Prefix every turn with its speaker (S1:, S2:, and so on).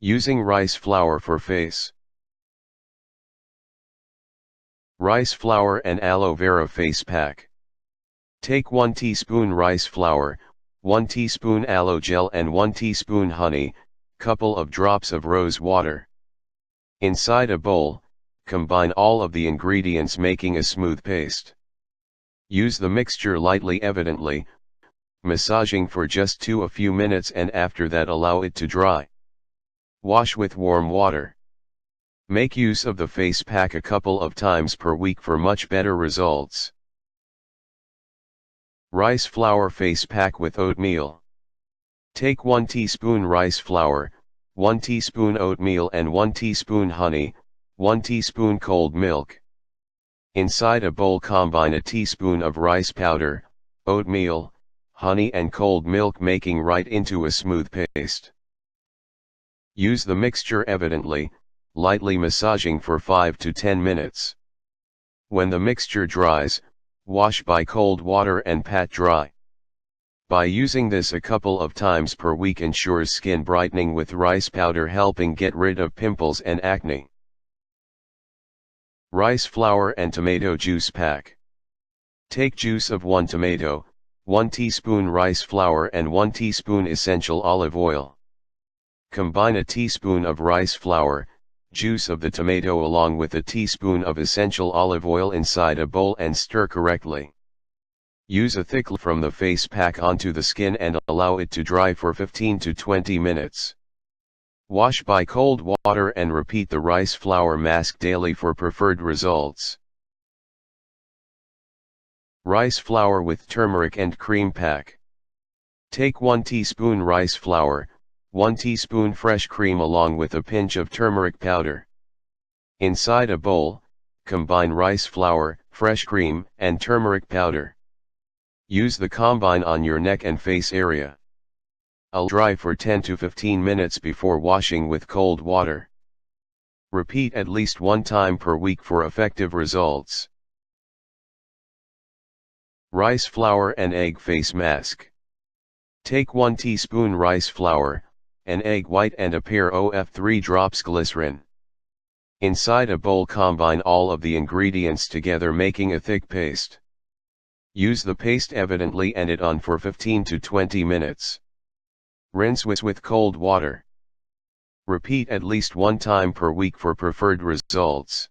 S1: Using rice flour for face. Rice flour and aloe vera face pack. Take 1 teaspoon rice flour, 1 teaspoon aloe gel and 1 teaspoon honey, couple of drops of rose water. Inside a bowl, combine all of the ingredients making a smooth paste. Use the mixture lightly evidently, massaging for just a few minutes and after that allow it to dry. Wash with warm water. Make use of the face pack a couple of times per week for much better results. Rice flour face pack with oatmeal. Take 1 teaspoon rice flour, 1 teaspoon oatmeal and 1 teaspoon honey, 1 teaspoon cold milk. Inside a bowl combine a teaspoon of rice powder, oatmeal, honey and cold milk making right into a smooth paste. Use the mixture evidently, lightly massaging for 5 to 10 minutes. When the mixture dries, wash by cold water and pat dry. By using this a couple of times per week ensures skin brightening with rice powder helping get rid of pimples and acne. Rice flour and tomato juice pack. Take juice of 1 tomato, 1 teaspoon rice flour and 1 teaspoon essential olive oil. Combine a teaspoon of rice flour, juice of the tomato along with a teaspoon of essential olive oil inside a bowl and stir correctly. Use a thick from the face pack onto the skin and allow it to dry for 15 to 20 minutes. Wash by cold water and repeat the rice flour mask daily for preferred results. Rice flour with turmeric and cream pack. Take 1 teaspoon rice flour, 1 teaspoon fresh cream along with a pinch of turmeric powder. Inside a bowl, combine rice flour, fresh cream, and turmeric powder. Use the combine on your neck and face area. I'll dry for 10 to 15 minutes before washing with cold water. Repeat at least 1 time per week for effective results. Rice flour and egg face mask. Take 1 teaspoon rice flour, an egg white and a pair of 3 drops glycerin. Inside a bowl combine all of the ingredients together making a thick paste. Use the paste evidently and it on for 15 to 20 minutes. Rinse with cold water. Repeat at least 1 time per week for preferred results.